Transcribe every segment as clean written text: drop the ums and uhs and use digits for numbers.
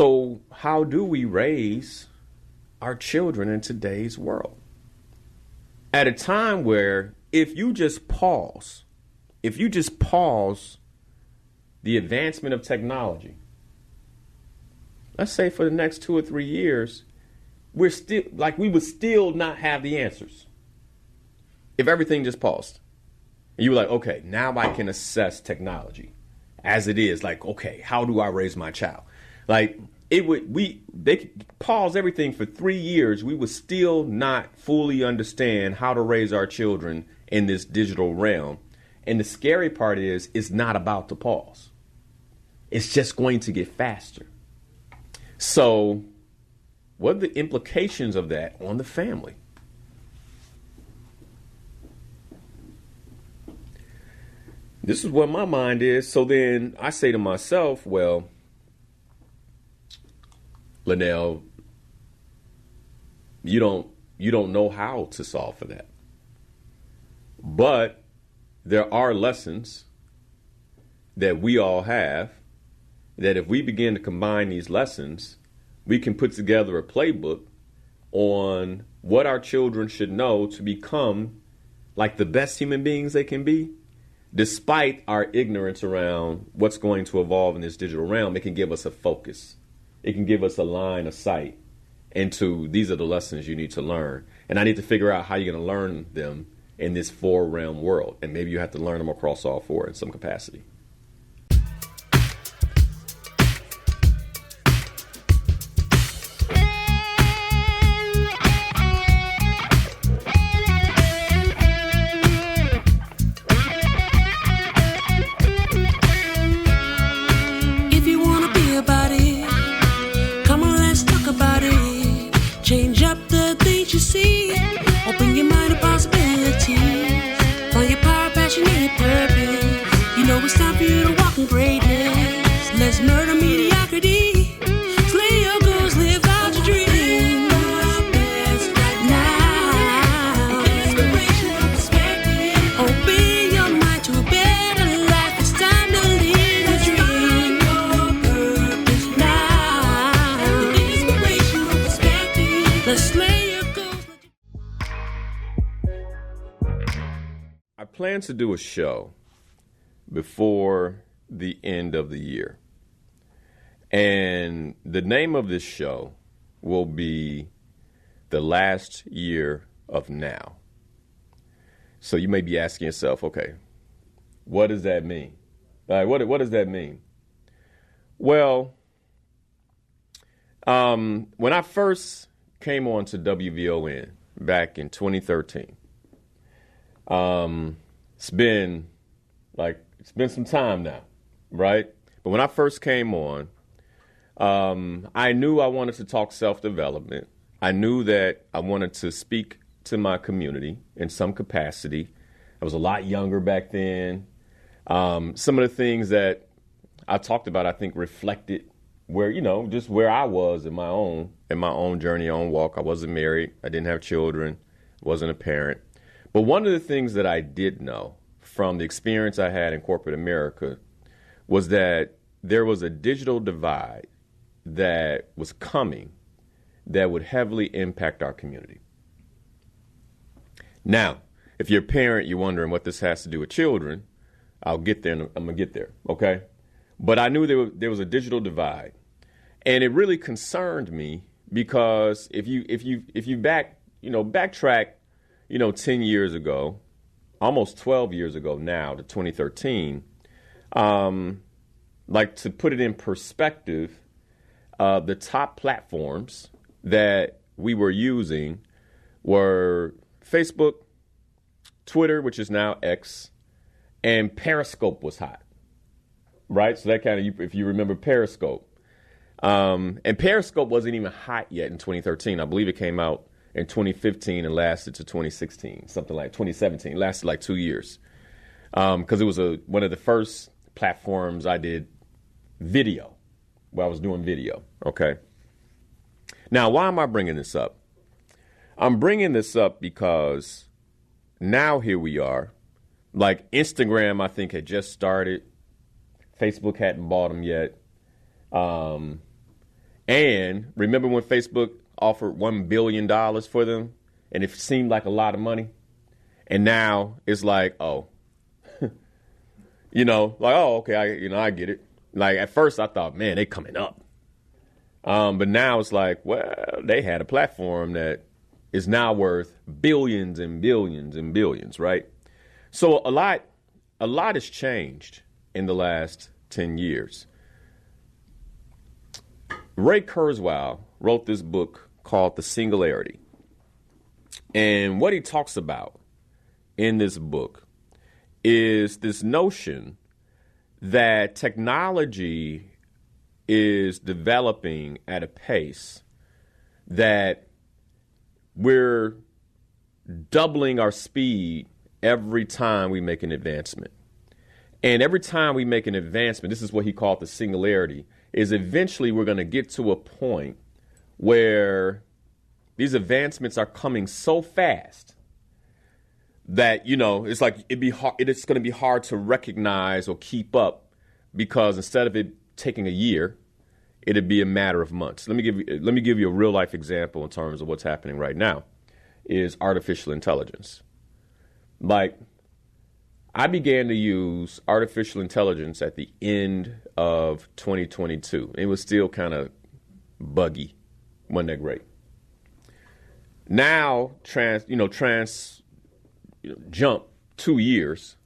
So how do we raise our children in today's world? At a time where if you just pause the advancement of technology, let's say for the next 2 or 3 years, we would still not have the answers. If everything just paused and you were like, okay, now I can assess technology as it is. Like, okay, how do I raise my child? Like they could pause everything for 3 years. We would still not fully understand how to raise our children in this digital realm. And the scary part is it's not about to pause. It's just going to get faster. So what are the implications of that on the family? This is what my mind is. So then I say to myself, well, Linnell, you don't know how to solve for that. But there are lessons that we all have that if we begin to combine these lessons, we can put together a playbook on what our children should know to become like the best human beings they can be. Despite our ignorance around what's going to evolve in this digital realm, it can give us a focus. It can give us a line of sight into these are the lessons you need to learn. And I need to figure out how you're going to learn them in this 4-realm world. And maybe you have to learn them across all 4 in some capacity. I plan to do a show before the end of the year. And the name of this show will be The Last Year of Now. So you may be asking yourself, okay, what does that mean? What does that mean? Well, when I first came on to WVON back in 2013, it's been some time now, right? But when I first came on, I knew I wanted to talk self-development. I knew that I wanted to speak to my community in some capacity. I was a lot younger back then. Some of the things that I talked about, I think, reflected just where I was in my own journey, own walk. I wasn't married. I didn't have children. Wasn't a parent. But one of the things that I did know from the experience I had in corporate America was that there was a digital divide that was coming that would heavily impact our community. Now, if you're a parent, you're wondering what this has to do with children, I'll get there, and I'm going to get there, okay? But I knew there was a digital divide, and it really concerned me because if you backtrack 10 years ago, almost 12 years ago now, to 2013, to put it in perspective, the top platforms that we were using were Facebook, Twitter, which is now X, and Periscope was hot, right? So that kind of, if you remember Periscope. And Periscope wasn't even hot yet in 2013. I believe it came out in 2015 and lasted to 2016, something like 2017, lasted like 2 years. Because it was one of the first platforms I did video, where I was doing video, okay? Now, why am I bringing this up? I'm bringing this up because now here we are. Like Instagram, I think, had just started. Facebook hadn't bought them yet. And remember when Facebook offered $1 billion for them and it seemed like a lot of money? And now it's like, oh, oh, okay, I get it. Like at first I thought, man, they coming up. But now it's like, well, they had a platform that is now worth billions and billions and billions, right? So a lot has changed in the last 10 years. Ray Kurzweil wrote this book called The Singularity. And what he talks about in this book is this notion that technology is developing at a pace that we're doubling our speed every time we make an advancement. And every time we make an advancement, this is what he called the singularity, is eventually we're going to get to a point where these advancements are coming so fast that, it's like it's going to be hard to recognize or keep up, because instead of it taking a year, it'd be a matter of months. Let me give you a real life example in terms of what's happening right now is artificial intelligence. Like, I began to use artificial intelligence at the end of 2022. It was still kind of wasn't that great. Now, jump 2 years,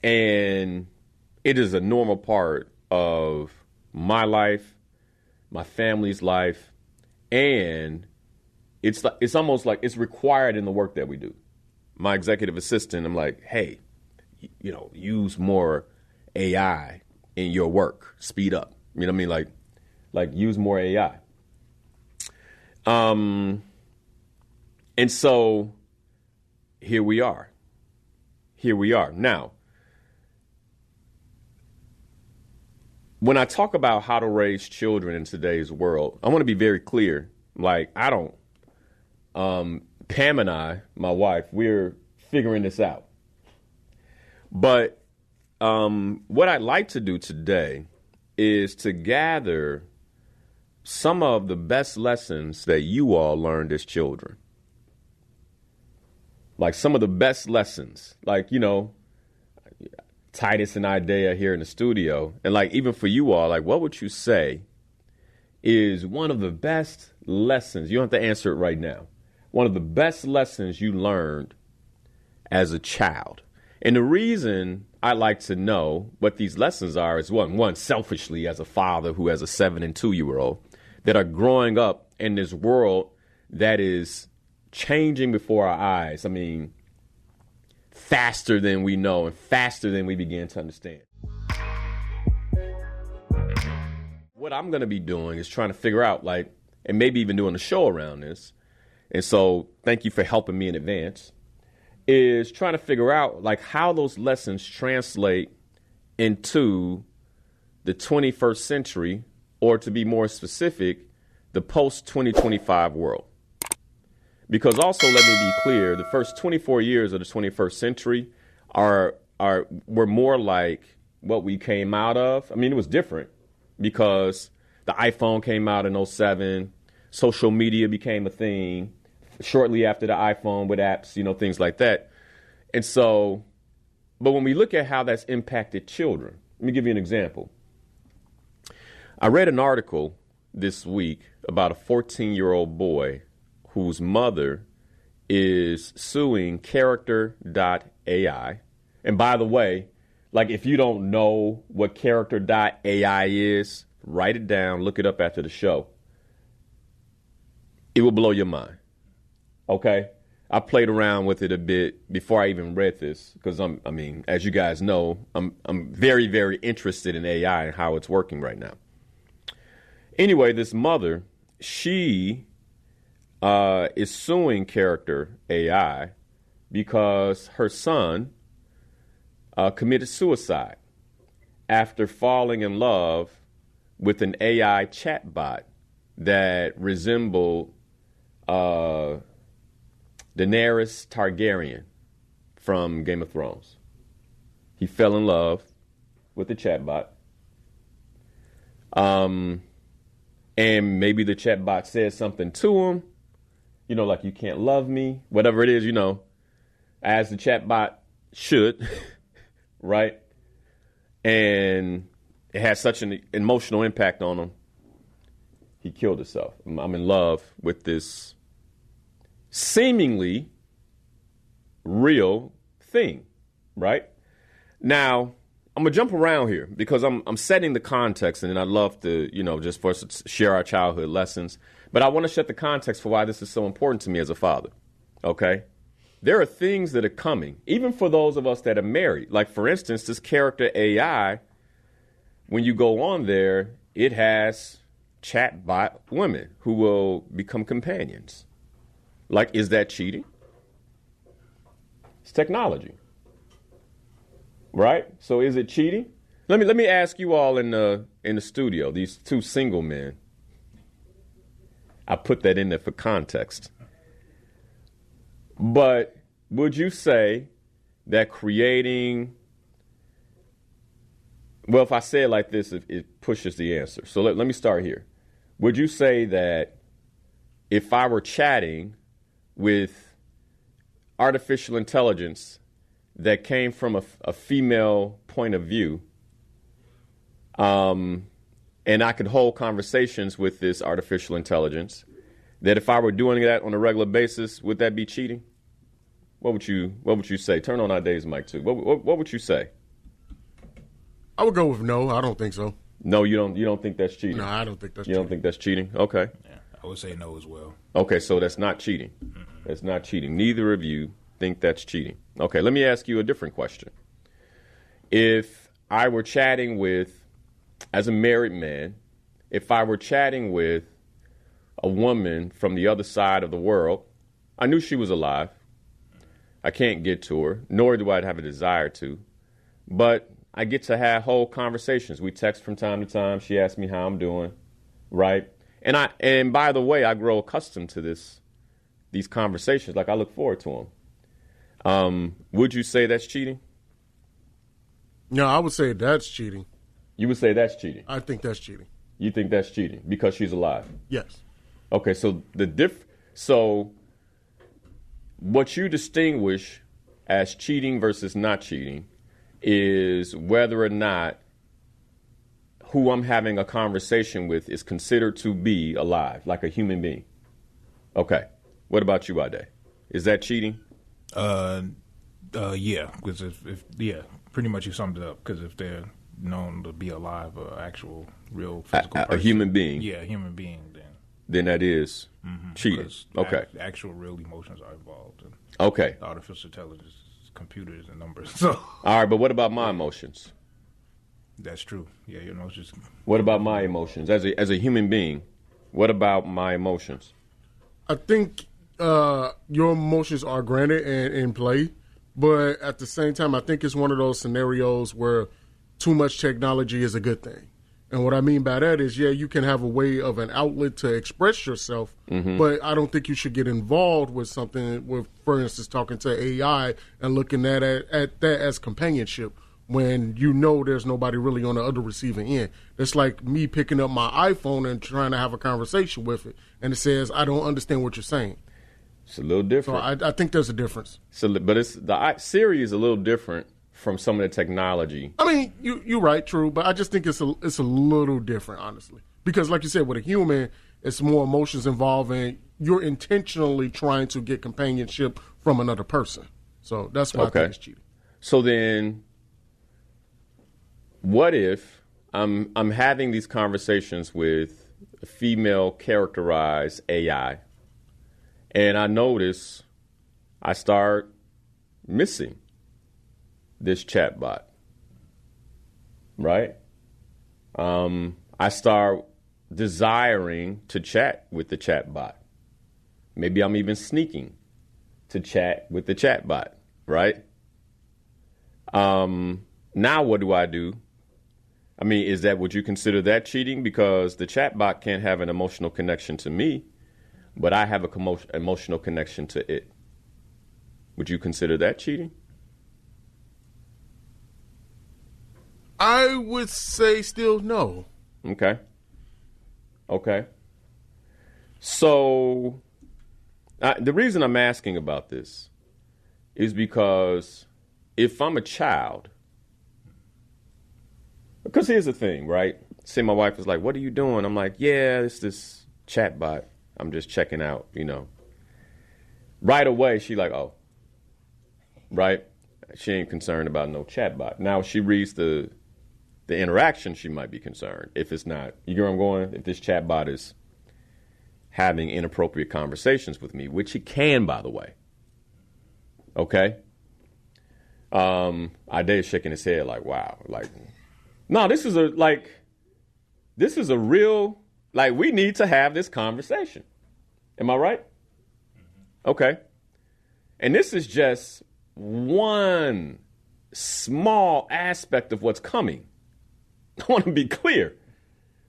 and it is a normal part of my life, my family's life, and it's almost like it's required in the work that we do. My executive assistant, I'm like, hey, use more AI in your work, speed up. You know what I mean? Like use more AI. And so here we are. Now, when I talk about how to raise children in today's world, I want to be very clear. Like, I don't, Pam and I, my wife, we're figuring this out. But what I'd like to do today is to gather some of the best lessons that you all learned as children. Like some of the best lessons, like, Titus and Idea here in the studio. And like, even for you all, like, what would you say is one of the best lessons? You don't have to answer it right now. One of the best lessons you learned as a child. And the reason I like to know what these lessons are is one, selfishly as a father who has a 7 and 2-year-old that are growing up in this world that is changing before our eyes. I mean, faster than we know and faster than we begin to understand. What I'm going to be doing is trying to figure out, and maybe even doing a show around this. And so thank you for helping me in advance. Is trying to figure out how those lessons translate into the 21st century, or to be more specific, the post-2025 world. Because also, let me be clear, the first 24 years of the 21st century were more like what we came out of. I mean, it was different because the iPhone came out in 2007, social media became a thing shortly after the iPhone with apps, things like that. And so, but when we look at how that's impacted children, let me give you an example. I read an article this week about a 14-year-old boy whose mother is suing character.ai. And by the way, if you don't know what character.ai is, write it down, look it up after the show. It will blow your mind. Okay? I played around with it a bit before I even read this because as you guys know, I'm very, very interested in AI and how it's working right now. Anyway, this mother, she is suing Character AI because her son committed suicide after falling in love with an AI chatbot that resembled Daenerys Targaryen from Game of Thrones. He fell in love with the chatbot. and maybe the chatbot says something to him, like you can't love me, whatever it is, as the chatbot should, right? And it had such an emotional impact on him, he killed himself. I'm in love with this seemingly real thing, right? Now, I'm going to jump around here because I'm setting the context, and I'd love to, just for us to share our childhood lessons. But I want to set the context for why this is so important to me as a father, okay? There are things that are coming, even for those of us that are married. Like, for instance, this character AI, when you go on there, it has chatbot women who will become companions. Like, is that cheating? It's technology. Right? So is it cheating? Let me ask you all in the studio, these two single men. I put that in there for context. But would you say that creating, well, if I say it like this, it pushes the answer. So let me start here. Would you say that if I were chatting with artificial intelligence that came from a female point of view, and I could hold conversations with this artificial intelligence, that if I were doing that on a regular basis, would that be cheating? What would you say? Turn on our days mic too. What would you say? I would go with no. I don't think so. No, you don't think that's cheating? No, I don't think that's cheating. You don't think that's cheating? Okay. Yeah, I would say no as well. Okay, so that's not cheating. Mm-mm. That's not cheating. Neither of you think that's cheating. Okay, let me ask you a different question. If I were chatting with, as a married man, if I were chatting with a woman from the other side of the world, I knew she was alive. I can't get to her, nor do I have a desire to, but I get to have whole conversations. We text from time to time. She asks me how I'm doing, right? And by the way, I grow accustomed to these conversations. Like, I look forward to them. Would you say that's cheating? No, I would say that's cheating. You would say that's cheating? I think that's cheating. You think that's cheating because she's alive? Yes. Okay, so so what you distinguish as cheating versus not cheating is whether or not who I'm having a conversation with is considered to be alive, like a human being. Okay. What about you, Ade? Is that cheating? Yeah, because if pretty much you summed it up. Because if they're known to be alive, actual real physical person, a human being, yeah, a human being, then that is cheating. Okay, actual real emotions are involved. And okay, artificial intelligence, computers, and numbers. So all right, but what about my emotions? That's true. Yeah, your emotions. What about my emotions as a human being? What about my emotions? I think your emotions are granted and in play, but at the same time, I think it's one of those scenarios where too much technology is a good thing. And what I mean by that is, yeah, you can have a way of an outlet to express yourself, but I don't think you should get involved with something with, for instance, talking to AI and looking at that as companionship when you know there's nobody really on the other receiving end. It's like me picking up my iPhone and trying to have a conversation with it, and it says, I don't understand what you're saying. It's a little different. So I think there's a difference. So, but the Siri is a little different from some of the technology. I mean, you're right, true, but I just think it's a little different, honestly. Because like you said, with a human, it's more emotions involved, and you're intentionally trying to get companionship from another person. So that's why I think it's cheating. So then, what if I'm having these conversations with a female characterized AI, and I notice I start missing this chatbot, right? I start desiring to chat with the chatbot. Maybe I'm even sneaking to chat with the chatbot, right? Now what do I do? I mean, would you consider that cheating? Because the chatbot can't have an emotional connection to me, but I have an emotional connection to it. Would you consider that cheating? I would say still no. Okay. Okay. So the reason I'm asking about this is because if I'm a child, because here's the thing, right? Say my wife is like, what are you doing? I'm like, yeah, it's this chat bot. I'm just checking out, Right away, she like, oh, right? She ain't concerned about no chat bot. Now, if she reads the interaction, she might be concerned. If it's not, you get where I'm going? If this chat bot is having inappropriate conversations with me, which it can, by the way. Okay? Idea's shaking his head like, wow. Like, no, this is a real, like, we need to have this conversation. Am I right? Okay. And this is just one small aspect of what's coming. I want to be clear.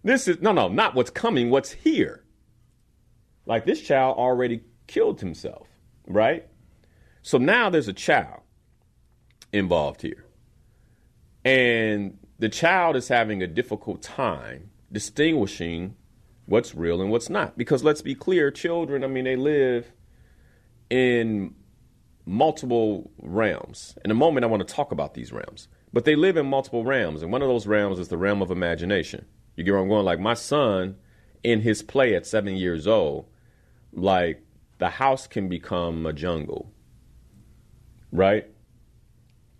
This is, not what's coming, what's here. Like, this child already killed himself, right? So now there's a child involved here. And the child is having a difficult time distinguishing what's real and what's not. Because let's be clear, children, they live in multiple realms. In a moment, I want to talk about these realms. But they live in multiple realms. And one of those realms is the realm of imagination. You get where I'm going? Like, my son, in his play at 7 years old, like, the house can become a jungle, right?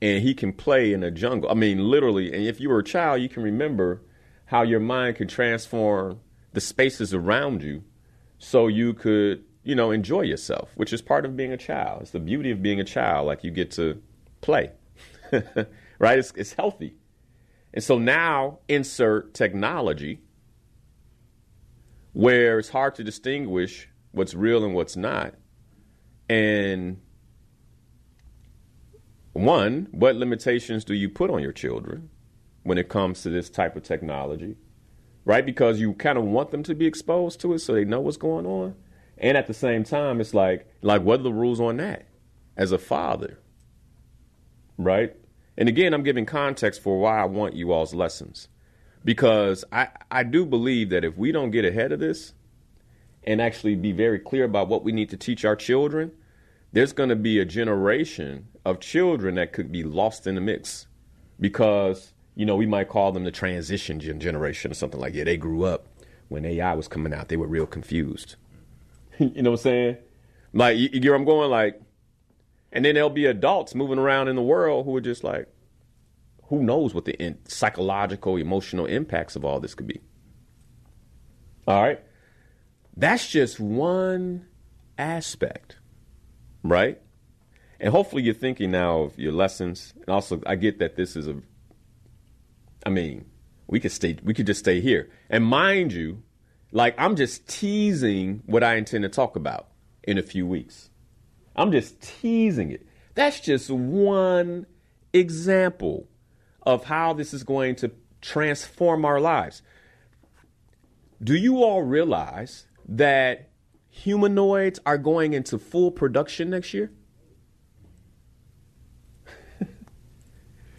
And he can play in a jungle. Literally, and if you were a child, you can remember how your mind can transform the spaces around you so you could, enjoy yourself, which is part of being a child. It's the beauty of being a child. Like, you get to play, right? It's healthy. And so now insert technology where it's hard to distinguish what's real and what's not. And one, what limitations do you put on your children when it comes to this type of technology, right? Because you kind of want them to be exposed to it so they know what's going on. And at the same time, it's like what are the rules on that as a father, right? And again, I'm giving context for why I want you all's lessons, because I do believe that if we don't get ahead of this and actually be very clear about what we need to teach our children, there's going to be a generation of children that could be lost in the mix because, we might call them the transition generation or something like that. They grew up when AI was coming out. They were real confused. You know what I'm saying? Like, you get where I'm going? Like, and then there'll be adults moving around in the world who are just like, who knows what the psychological, emotional impacts of all this could be. All right? That's just one aspect, right? And hopefully you're thinking now of your lessons. And also, I get that this is we could just stay here. And mind you, like, I'm just teasing what I intend to talk about in a few weeks. I'm just teasing it. That's just one example of how this is going to transform our lives. Do you all realize that humanoids are going into full production next year?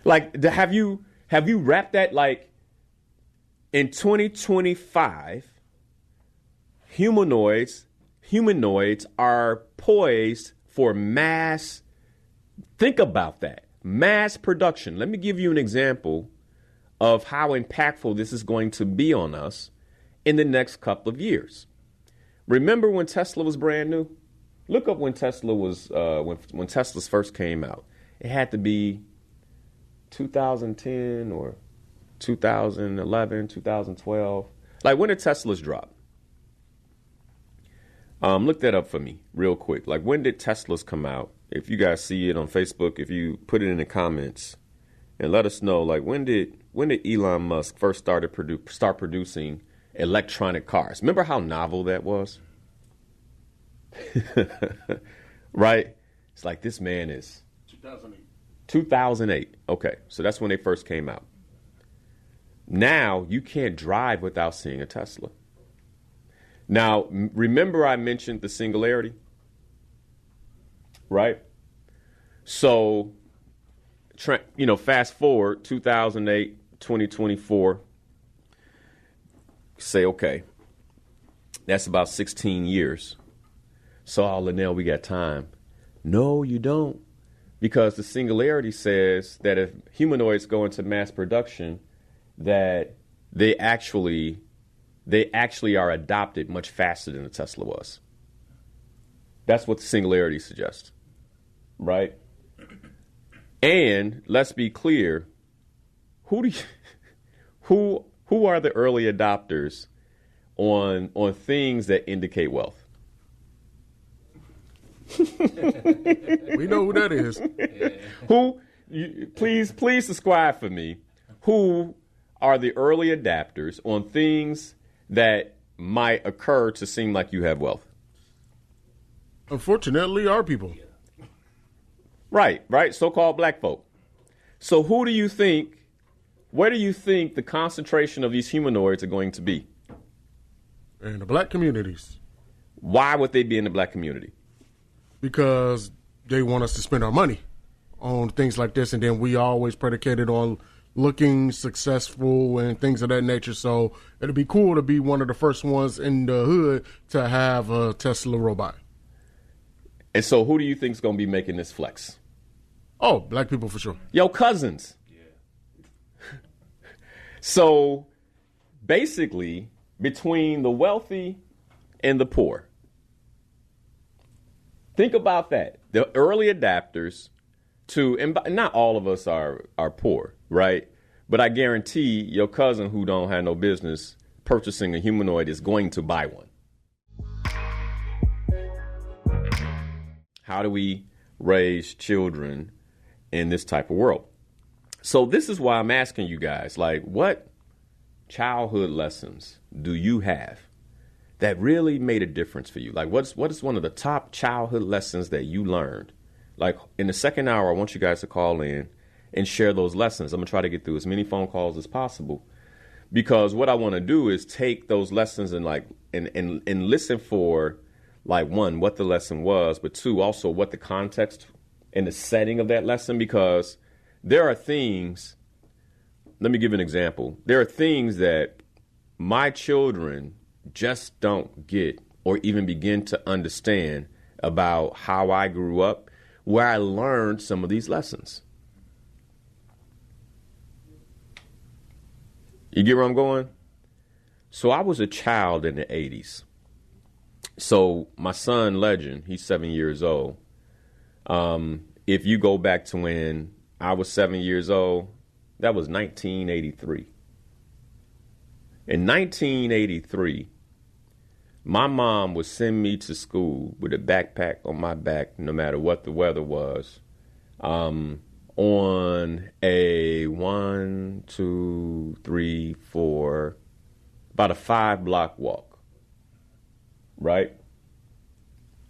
Like, have you wrapped that? Like, in 2025, humanoids are poised for mass. Think about that. Mass production. Let me give you an example of how impactful this is going to be on us in the next couple of years. Remember when Tesla was brand new? Look up when Tesla was when Teslas first came out. It had to be 2010 or 2011, 2012. Like, when did Teslas drop? Look that up for me real quick. Like, when did Teslas come out? If you guys see it on Facebook, if you put it in the comments and let us know, like, when did Elon Musk first start producing electronic cars? Remember how novel that was? Right? It's like, this man is 2008. Okay, so that's when they first came out. Now you can't drive without seeing a Tesla. Now, remember I mentioned the singularity, right? So, fast forward 2008, 2024, say, okay, That's about 16 years. So, Linnell, we got time. No, you don't. Because the singularity says that if humanoids go into mass production, that they actually are adopted much faster than the Tesla was. That's what the singularity suggests, right? And let's be clear, who are the early adopters on things that indicate wealth? We know who that is. Please describe for me who are the early adapters on things that might occur to seem like you have wealth. Unfortunately, our people. Right. So-called black folk. So where do you think the concentration of these humanoids are going to be? In the black communities. Why would they be in the black community? Because they want us to spend our money on things like this, and then we always predicated on looking successful and things of that nature. So it'd be cool to be one of the first ones in the hood to have a Tesla robot. And so who do you think is going to be making this flex? Oh, black people for sure. Your cousins. Yeah. So basically, between the wealthy and the poor, think about that. The early adapters to, and not all of us are poor, right? But I guarantee your cousin who don't have no business purchasing a humanoid is going to buy one. How do we raise children in this type of world? So this is why I'm asking you guys, like, what childhood lessons do you have that really made a difference for you? Like, what is one of the top childhood lessons that you learned? Like, in the second hour, I want you guys to call in and share those lessons. I'm going to try to get through as many phone calls as possible, because what I want to do is take those lessons and listen for, like, one, what the lesson was, but two, also what the context and the setting of that lesson, because there are things, let me give an example. There are things that my children just don't get or even begin to understand about how I grew up, where I learned some of these lessons. You get where I'm going? So I was a child in the 80s. So my son, Legend, he's 7 years old. If you go back to when I was 7 years old, that was 1983. In 1983, my mom would send me to school with a backpack on my back, no matter what the weather was, on a 1, 2, 3, 4, about a 5-block walk, right?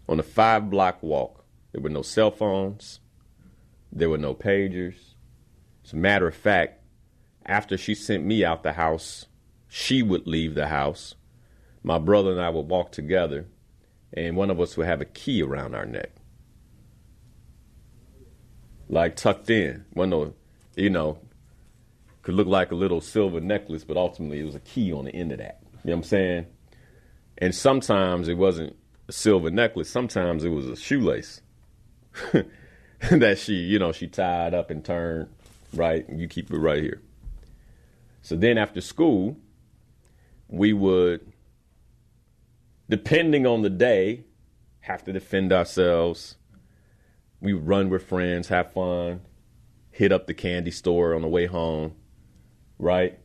On a 5-block walk, there were no cell phones. There were no pagers. As a matter of fact, after she sent me out the house, she would leave the house. My brother and I would walk together, and one of us would have a key around our neck, like tucked in. Could look like a little silver necklace, but ultimately it was a key on the end of that. You know what I'm saying? And sometimes it wasn't a silver necklace. Sometimes it was a shoelace that she tied up and turned, right? And you keep it right here. So then after school, we would, depending on the day, have to defend ourselves. We would run with friends, have fun, hit up the candy store on the way home, right?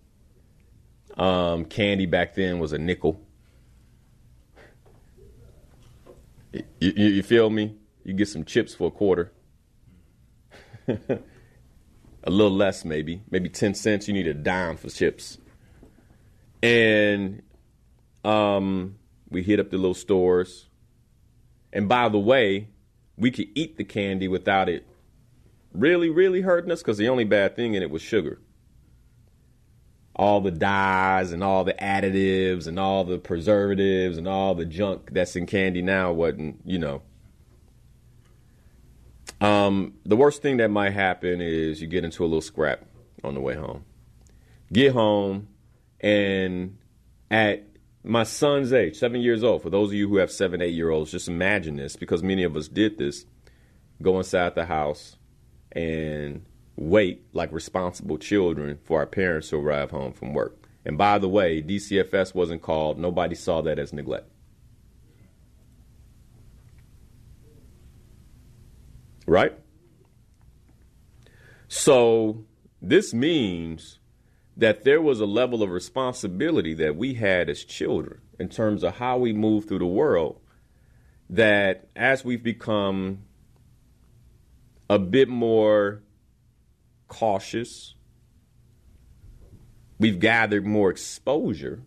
Candy back then was a nickel. You feel me? You get some chips for a quarter. A little less, maybe 10 cents. You need a dime for chips. And we hit up the little stores. And by the way, we could eat the candy without it really, really hurting us, because the only bad thing in it was sugar. All the dyes and all the additives and all the preservatives and all the junk that's in candy now wasn't, The worst thing that might happen is you get into a little scrap on the way home. Get home, and at my son's age, 7 years old. For those of you who have 7, 8-year-olds, just imagine this, because many of us did this. Go inside the house and wait like responsible children for our parents to arrive home from work. And by the way, DCFS wasn't called. Nobody saw that as neglect. Right? So this means that there was a level of responsibility that we had as children in terms of how we move through the world, that as we've become a bit more cautious, we've gathered more exposure,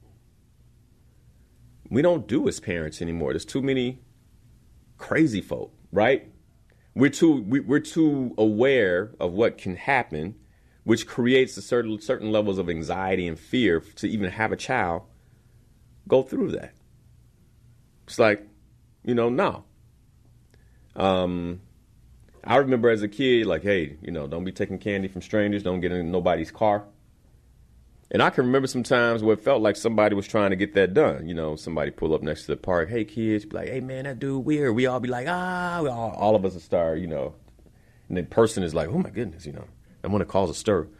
we don't do as parents anymore. There's too many crazy folk, right? We're too aware of what can happen, which creates a certain levels of anxiety and fear to even have a child go through that. It's like, no. I remember as a kid, like, hey, don't be taking candy from strangers. Don't get in nobody's car. And I can remember some times where it felt like somebody was trying to get that done. Somebody pull up next to the park. Hey, kids, be like, hey, man, that dude weird. We all be like, all of us will start, And the person is like, oh, my goodness, I want to cause a stir. And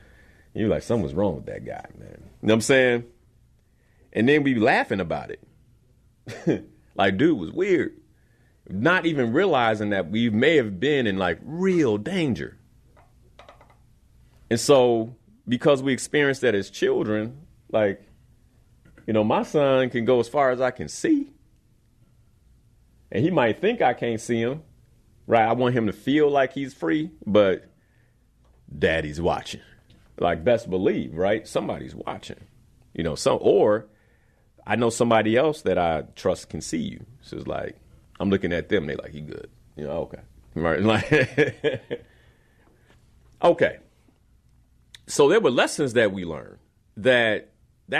you're like, something's wrong with that guy, man. You know what I'm saying? And then we be laughing about it. Like, dude was weird. Not even realizing that we may have been in like real danger. And so because we experienced that as children, like, my son can go as far as I can see. And he might think I can't see him, right? I want him to feel like he's free, but daddy's watching. Like, best believe, right? Somebody's watching, or I know somebody else that I trust can see you. So it's like, I'm looking at them, they like, he good. Okay. Right. Like, okay. So there were lessons that we learned that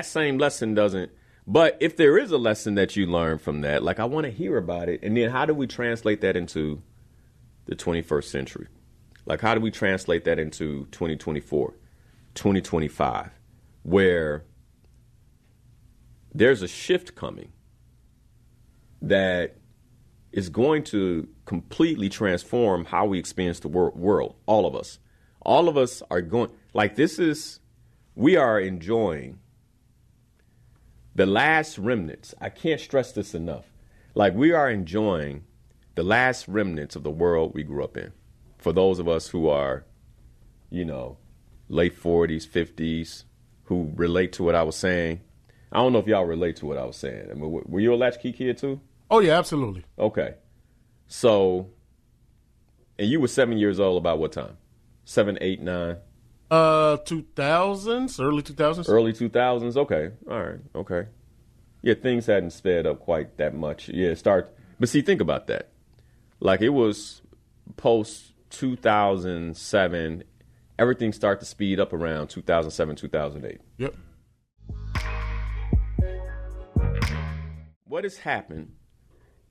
same lesson doesn't. But if there is a lesson that you learn from that, like, I want to hear about it. And then how do we translate that into the 21st century? Like, how do we translate that into 2024, 2025, where there's a shift coming that is going to completely transform how we experience the world. All of us. All of us are going, like, we are enjoying the last remnants. I can't stress this enough. Like, we are enjoying the last remnants of the world we grew up in. For those of us who are, late 40s, 50s, who relate to what I was saying. I don't know if y'all relate to what I was saying. I mean, were you a latchkey kid too? Oh, yeah, absolutely. Okay. So, and you were 7 years old about what time? 7, 8, 9? 2000s, early 2000s. Early 2000s? Okay. All right. Okay. Yeah, things hadn't sped up quite that much. Yeah, but see, think about that. Like, it was post 2007. Everything started to speed up around 2007, 2008. Yep. What has happened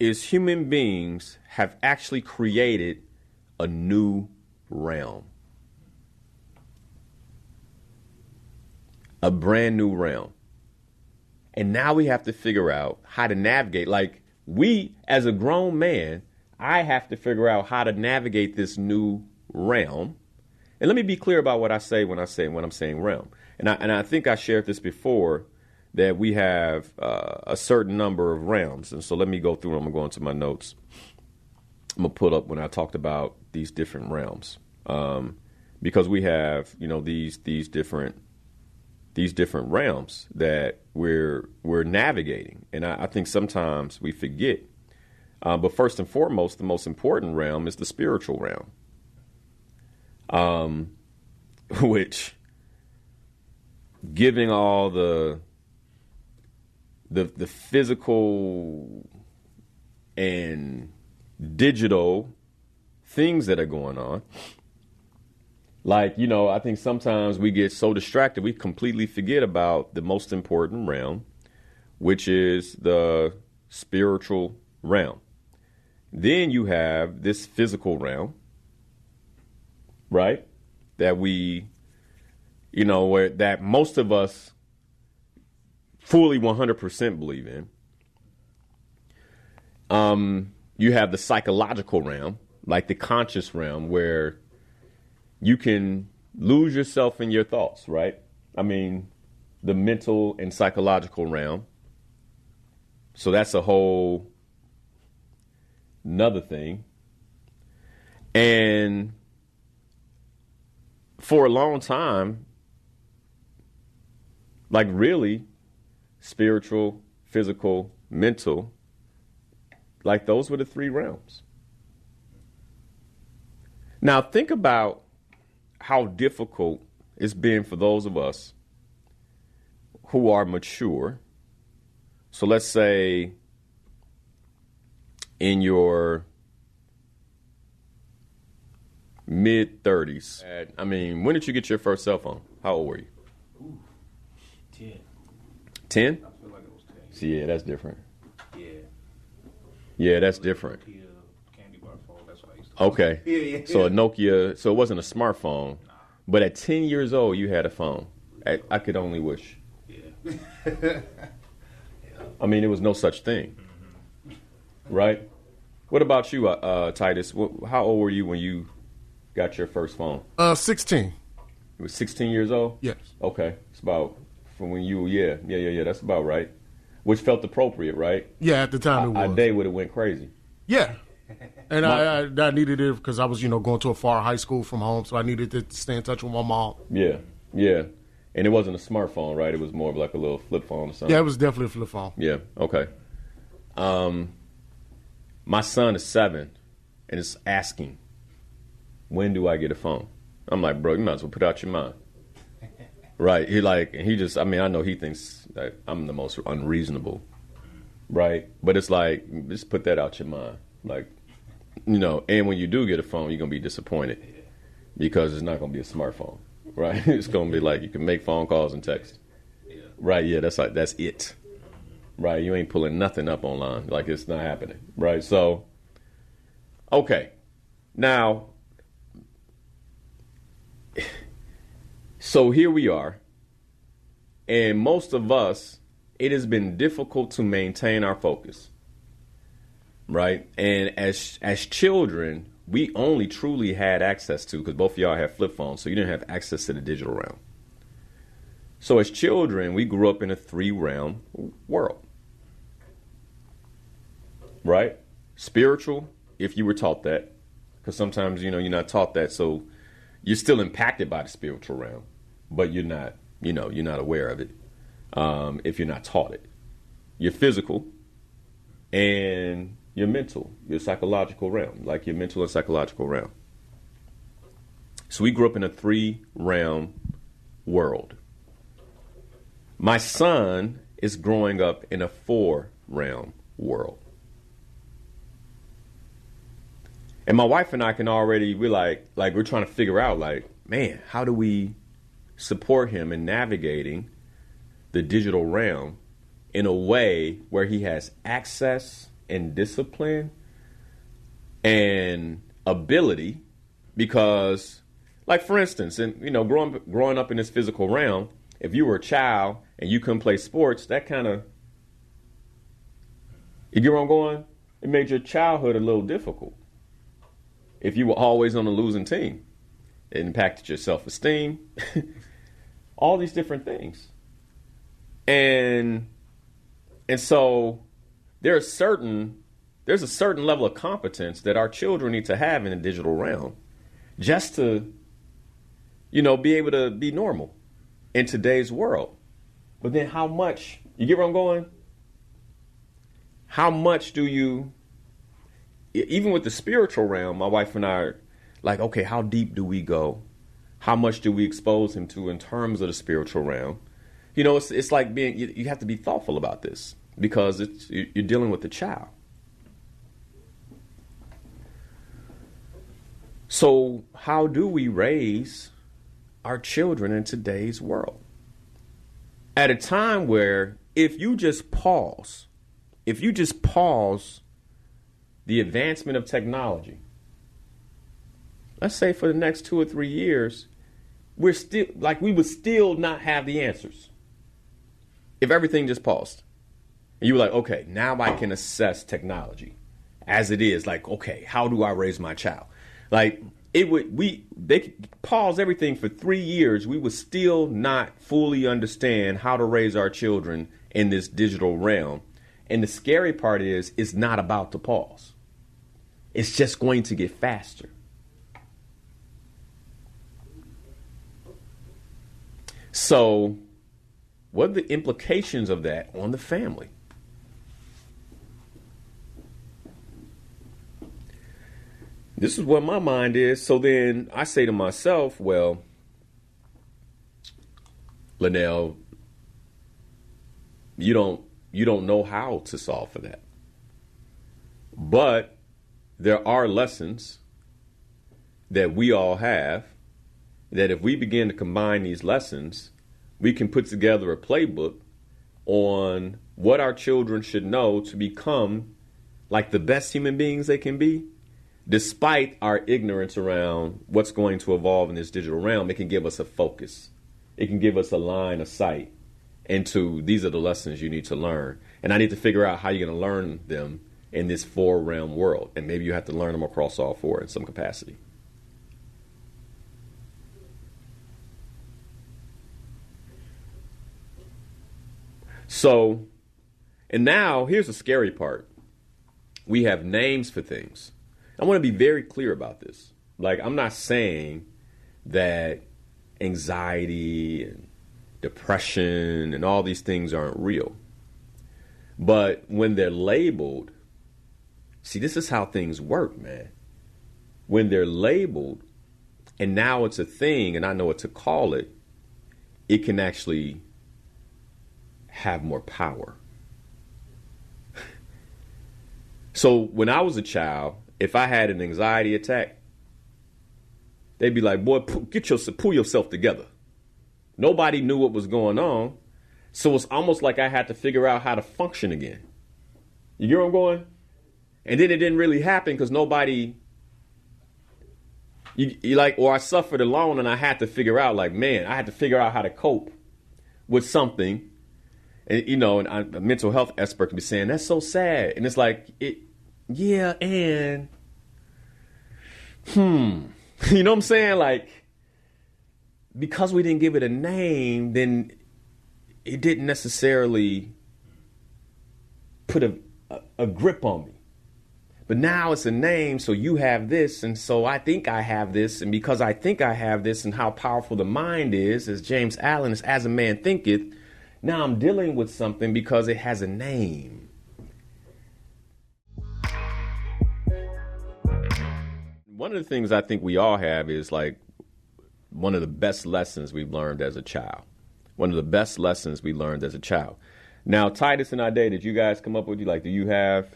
is human beings have actually created a new realm. A brand new realm. And now we have to figure out how to navigate. Like, we, as a grown man, I have to figure out how to navigate this new realm. And let me be clear about what I say when I'm saying realm. And I think I shared this before, that we have a certain number of realms. And so let me go through them. I'm going to go into my notes. I'm going to put up when I talked about these different realms. Because we have, these different realms that we're navigating. And I think sometimes we forget. But first and foremost, the most important realm is the spiritual realm. Which, giving all the physical and digital things that are going on, like, I think sometimes we get so distracted we completely forget about the most important realm, which is the spiritual realm. Then you have this physical realm, right? That we, where that most of us fully 100% believe in. You have the psychological realm, like the conscious realm, where you can lose yourself in your thoughts, right? I mean, the mental and psychological realm. So that's a whole another thing. And for a long time, like really, spiritual, physical, mental, like those were the three realms. Now think about how difficult it's been for those of us who are mature. So let's say in your mid-30s. I mean, when did you get your first cell phone? How old were you? Ooh, 10. 10? I feel like it was 10. So yeah, that's different. Yeah. Yeah, that's different. Nokia candy bar phone. That's what I used to. Okay. Yeah. So a Nokia, so it wasn't a smartphone, but at 10 years old, you had a phone. I could only wish. Yeah. I mean, there was no such thing. Right? What about you, Titus? How old were you when you got your first phone? 16. You were 16 years old? Yes. Okay. It's about from when you, yeah. That's about right. Which felt appropriate, right? Yeah, at the time it was. Our day would have went crazy. Yeah. And I needed it because I was, going to a far high school from home, so I needed to stay in touch with my mom. Yeah. And it wasn't a smartphone, right? It was more of like a little flip phone or something. Yeah, it was definitely a flip phone. Yeah, okay. My son is 7 and is asking, when do I get a phone? I'm like, bro, you might as well put out your mind. Right? I know he thinks that I'm the most unreasonable. Right? But it's like, just put that out your mind. Like, and when you do get a phone, you're going to be disappointed because it's not going to be a smartphone. Right? It's going to be like you can make phone calls and text. Yeah. Right? Yeah, that's it. Right? You ain't pulling nothing up online. Like it's not happening. Right? So, okay. Now, so here we are. And most of us, it has been difficult to maintain our focus. Right? And as children, we only truly had access to, because both of y'all have flip phones, so you didn't have access to the digital realm. So as children, we grew up in a 3-realm world. Right? Spiritual, if you were taught that, because sometimes, you're not taught that, so you're still impacted by the spiritual realm, but you're not aware of it if you're not taught it. You're physical and your mental, your psychological realm, like your mental and psychological realm. So we grew up in a 3-realm world. My son is growing up in a 4-realm world. And my wife and I can already, we're trying to figure out, man, how do we support him in navigating the digital realm in a way where he has access and discipline and ability? Because, for instance, growing up in this physical realm, if you were a child and you couldn't play sports, that kind of, you get where I'm going? It made your childhood a little difficult. If you were always on a losing team, it impacted your self-esteem, all these different things. And so there's a certain level of competence that our children need to have in the digital realm just to, be able to be normal in today's world. But then how much, you get where I'm going? How much do you, even with the spiritual realm, my wife and I are like, okay, how deep do we go? How much do we expose him to in terms of the spiritual realm? It's like you have to be thoughtful about this because you're dealing with a child. So how do we raise our children in today's world? At a time where if you just pause the advancement of technology, let's say for the next 2 or 3 years, we would still not have the answers. if everything just paused, and you were like, okay, now I can assess technology as it is. Like, okay, how do I raise my child? Like, they could pause everything for 3 years. We would still not fully understand how to raise our children in this digital realm. And the scary part is, it's not about to pause. It's just going to get faster. So, what are the implications of that on the family? This is what my mind is. So then I say to myself, well, Linnell, you don't know how to solve for that. But there are lessons that we all have that if we begin to combine these lessons, we can put together a playbook on what our children should know to become like the best human beings they can be. Despite our ignorance around what's going to evolve in this digital realm, it can give us a focus. It can give us a line of sight into these are the lessons you need to learn. And I need to figure out how you're going to learn them in this 4-realm world. And maybe you have to learn them across all 4 in some capacity. So, and now here's the scary part. We have names for things. I want to be very clear about this. Like, I'm not saying that anxiety and depression and all these things aren't real. But when they're labeled, see, this is how things work, man. When they're labeled and now it's a thing and I know what to call it, it can actually have more power. So when I was a child, if I had an anxiety attack, they'd be like, boy, pull yourself together. Nobody knew what was going on. So it's almost like I had to figure out how to function again. You get where I'm going? And then it didn't really happen because nobody, or I suffered alone and I had to figure out, like, man, I had to figure out how to cope with something. And, and a mental health expert can be saying, that's so sad. And it's like, yeah, and, you know what I'm saying? Like, because we didn't give it a name, then it didn't necessarily put a grip on me. But now it's a name, so you have this, and so I think I have this, and because I think I have this, and how powerful the mind is, as James Allen is, as a man thinketh, now I'm dealing with something because it has a name. One of the things I think we all have is like one of the best lessons we've learned as a child. One of the best lessons we learned as a child. Now, Titus and Ade, did you guys come up with do you have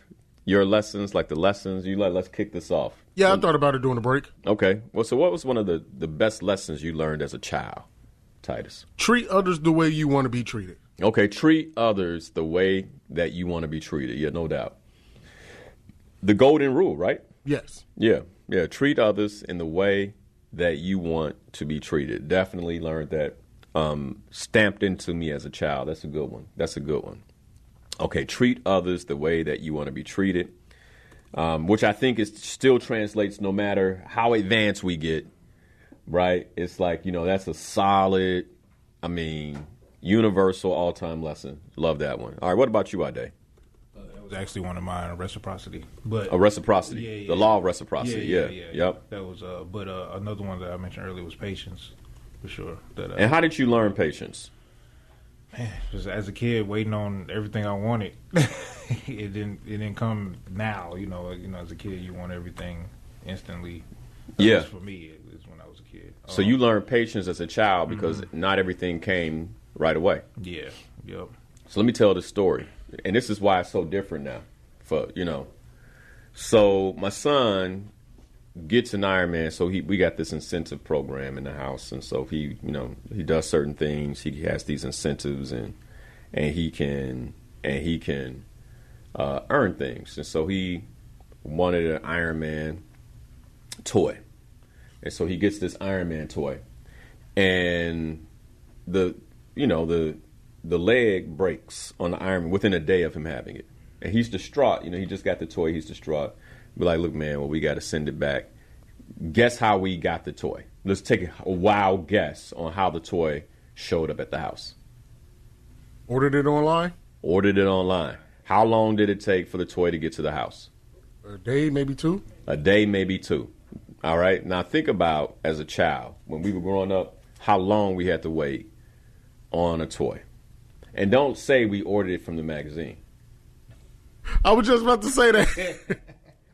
your lessons, like the lessons you like? Let's kick this off. Yeah, I thought about it during the break. Okay. Well, so what was one of the best lessons you learned as a child, Titus? Treat others the way you want to be treated. Okay, treat others the way that you want to be treated. Yeah, no doubt. The golden rule, right? Yes. Yeah. Treat others in the way that you want to be treated. Definitely learned that. Stamped into me as a child. That's a good one. Okay, treat others the way that you want to be treated, which I think still translates no matter how advanced we get, right? It's like, that's a solid, universal all-time lesson. Love that one. All right, what about you, Ade? That was actually one of mine, reciprocity. But reciprocity, yeah. The law of reciprocity, yeah. Yep. That was, but another one that I mentioned earlier was patience, for sure. And how did you learn patience? Man, just as a kid, waiting on everything I wanted. It didn't come now. As a kid, you want everything instantly. Yeah. For me, it was when I was a kid. So you learned patience as a child because not everything came right away. Yeah. Yep. So let me tell this story. And this is why it's so different now. So my son gets an Ironman, so we got this incentive program in the house, and so he does certain things. He has these incentives, and he can earn things, and so he wanted an Ironman toy, and so he gets this Ironman toy, and the the leg breaks on the Iron Man within a day of him having it. And he's distraught. You know, he just got the toy. He's distraught. Be like, look, man, well, we got to send it back. Guess how we got the toy. Let's take a wild guess on how the toy showed up at the house. Ordered it online? Ordered it online. How long did it take for the toy to get to the house? A day, maybe two. A day, maybe two. All right. Now think about, as a child, when we were growing up, how long we had to wait on a toy. And don't say we ordered it from the magazine. I was just about to say that.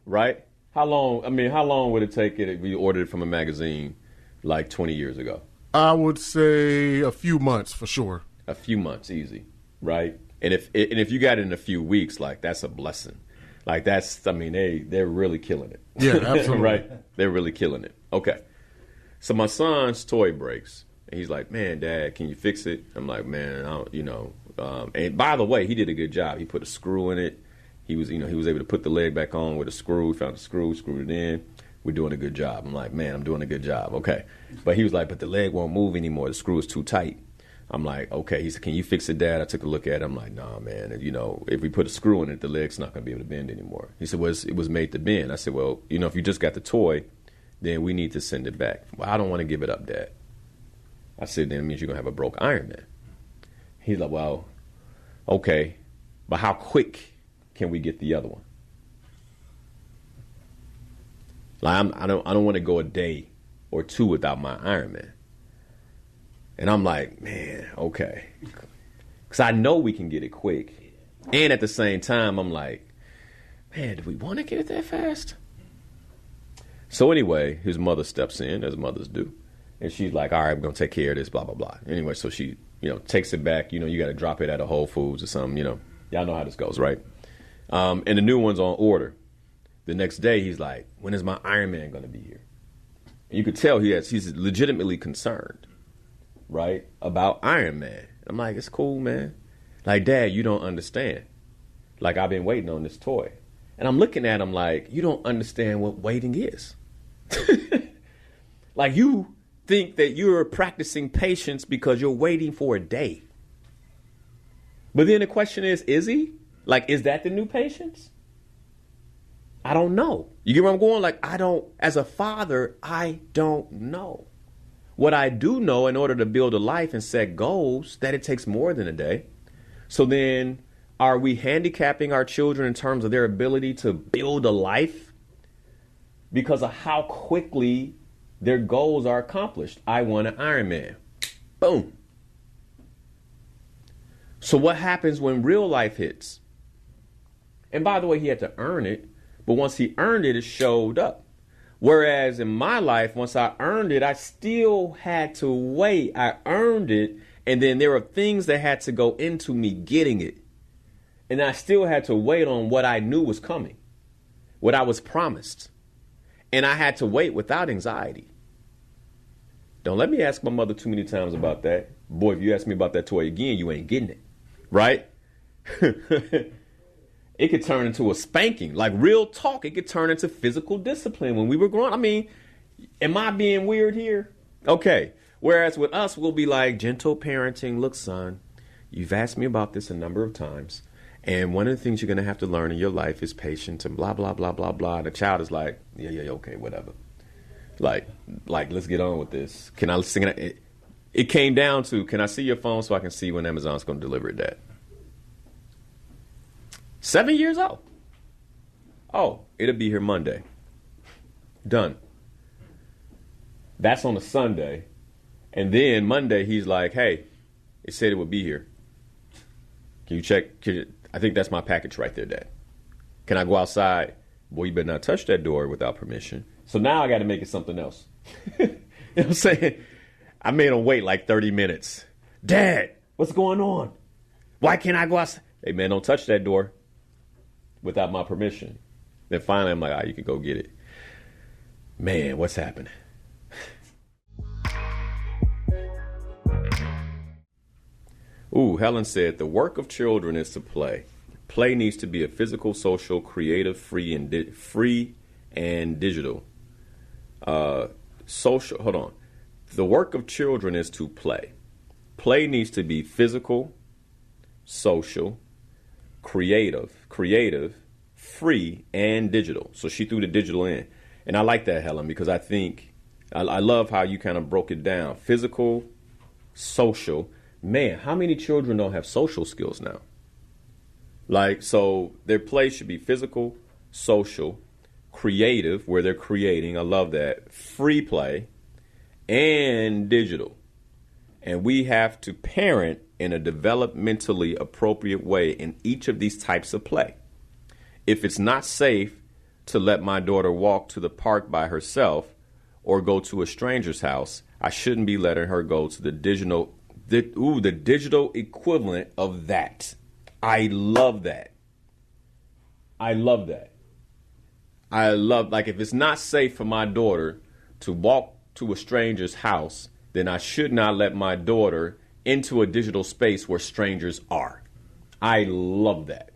Right? How long would it take it if we ordered it from a magazine like 20 years ago? I would say a few months for sure. A few months, easy, right? And if you got it in a few weeks, like, that's a blessing. Like, they're really killing it. Yeah, absolutely. Right? They're really killing it. Okay. So my son's toy breaks, and he's like, man, Dad, can you fix it? I'm like, man, and by the way, he did a good job. He put a screw in it. He was able to put the leg back on with a screw. Found the screw, screwed it in. We're doing a good job. I'm like, man, I'm doing a good job. Okay. But he was like, but the leg won't move anymore. The screw is too tight. I'm like, okay. He said, can you fix it, Dad? I took a look at it. I'm like, nah, man. If we put a screw in it, the leg's not going to be able to bend anymore. He said, well, it was made to bend. I said, well, if you just got the toy, then we need to send it back. Well, I don't want to give it up, Dad. I said, then it means you're going to have a broke Iron Man. He's like, well, okay, but how quick can we get the other one? Like, I don't want to go a day or two without my Iron Man. And I'm like, man, okay. Because I know we can get it quick. And at the same time, I'm like, man, do we want to get it that fast? So anyway, his mother steps in, as mothers do. And she's like, all right, we're going to take care of this, blah, blah, blah. Anyway, so she, takes it back. You got to drop it at a Whole Foods or something, Y'all know how this goes, right? And the new one's on order. The next day, he's like, when is my Iron Man going to be here? And you could tell he's legitimately concerned, right, about Iron Man. I'm like, it's cool, man. Like, Dad, you don't understand. Like, I've been waiting on this toy. And I'm looking at him like, you don't understand what waiting is. Like, you think that you're practicing patience because you're waiting for a day. But then the question is he? Like, is that the new patience? I don't know. You get where I'm going? Like, as a father, I don't know. What I do know, in order to build a life and set goals, that it takes more than a day. So then, are we handicapping our children in terms of their ability to build a life because of how quickly their goals are accomplished? I want an Iron Man. Boom. So what happens when real life hits? And by the way, he had to earn it. But once he earned it, it showed up. Whereas in my life, once I earned it, I still had to wait. I earned it. And then there were things that had to go into me getting it. And I still had to wait on what I knew was coming, what I was promised. And I had to wait without anxiety. Don't let me ask my mother too many times about that. Boy, if you ask me about that toy again, you ain't getting it. Right? It could turn into a spanking. Like, real talk, it could turn into physical discipline when we were growing. I mean, am I being weird here? Okay. Whereas with us, we'll be like, gentle parenting. Look, son, you've asked me about this a number of times. And one of the things you're going to have to learn in your life is patience and blah, blah, blah, blah, blah. And the child is like, yeah, okay, whatever. Like, let's get on with this. Can I sing it? It came down to, can I see your phone so I can see when Amazon's going to deliver it, Dad? 7 years old. Oh, it'll be here Monday. Done. That's on a Sunday. And then Monday, he's like, hey, it said it would be here. Can you check? I think that's my package right there, Dad. Can I go outside? Boy, you better not touch that door without permission. So now I got to make it something else. You know what I'm saying? I made him wait like 30 minutes. Dad, what's going on? Why can't I go outside? Hey, man, don't touch that door without my permission. Then finally, I'm like, all right, you can go get it. Man, what's happening? Ooh, Helen said, the work of children is to play. Play needs to be a physical, social, creative, free and digital. Hold on. The work of children is to play. Play needs to be physical, social, creative, free, and digital. So she threw the digital in. And I like that, Helen, because I think, I love how you kind of broke it down. Physical, social. Man, how many children don't have social skills now? Like, so their play should be physical, social, creative, where they're creating. I love that. Free play and digital. And we have to parent in a developmentally appropriate way in each of these types of play. If it's not safe to let my daughter walk to the park by herself or go to a stranger's house, I shouldn't be letting her go to the digital equivalent of that. I love that. Like, if it's not safe for my daughter to walk to a stranger's house, then I should not let my daughter into a digital space where strangers are. I love that.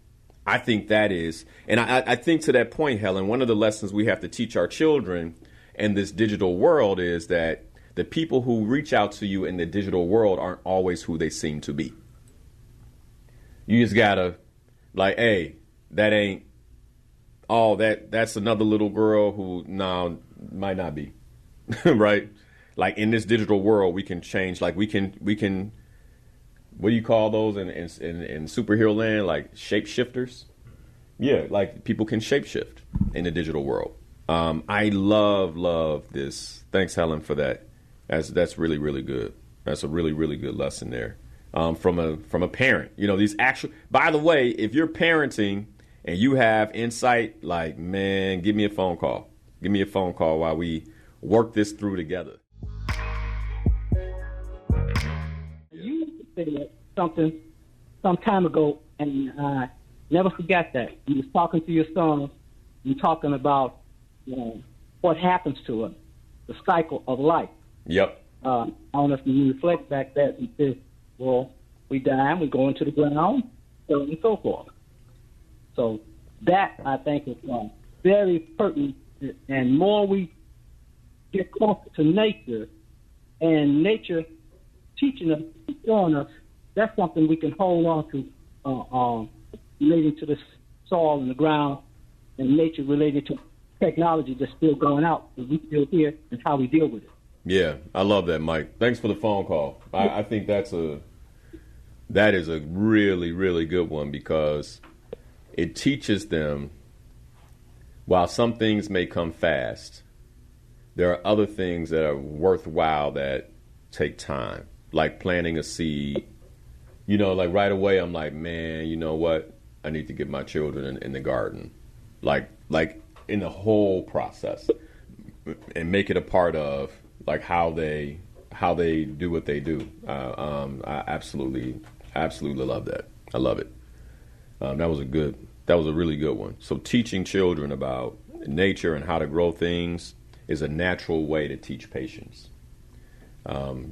I think that is, and I think to that point, Helen, one of the lessons we have to teach our children in this digital world is that the people who reach out to you in the digital world aren't always who they seem to be. You just gotta, like, hey, that ain't, that's another little girl who, might not be, right? Like, in this digital world, we can change, like, we can, what do you call those in superhero land? Like shapeshifters? Yeah, like people can shapeshift in the digital world. I love this. Thanks, Helen, for that. That's really, really good. That's a really, really good lesson there. From a parent. You know, these actual, by the way, if you're parenting and you have insight, like, man, give me a phone call. Give me a phone call while we work this through together. You said something some time ago, and I never forgot that. You was talking to your son, you talking about what happens to us, the cycle of life. Yep. I don't know if you reflect back that and say, well, we die and we go into the ground, so on and so forth. So that, I think, is very pertinent, and more we get closer to nature, and nature teaching us, showing us, that's something we can hold on to, relating to the soil and the ground, and nature related to technology that's still going out, but we still here, and how we deal with it. Yeah, I love that, Mike. Thanks for the phone call. I think that is a really, really good one, because it teaches them, while some things may come fast, there are other things that are worthwhile that take time, like planting a seed. You know, like right away, I'm like, man, you know what? I need to get my children in the garden, like in the whole process, and make it a part of like how they do what they do. I absolutely love that. I love it. That was a really good one. So teaching children about nature and how to grow things is a natural way to teach patience.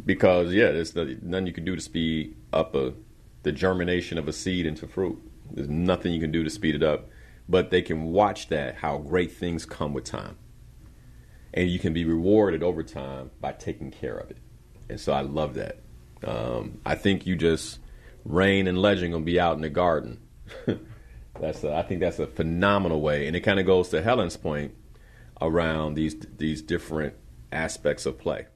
Because there's nothing you can do to speed up the germination of a seed into fruit. There's nothing you can do to speed it up, but they can watch how great things come with time. And you can be rewarded over time by taking care of it. And so I love that. I think you just, Rain and Legend gonna be out in the garden. I think that's a phenomenal way. And it kind of goes to Helen's point around these different aspects of play.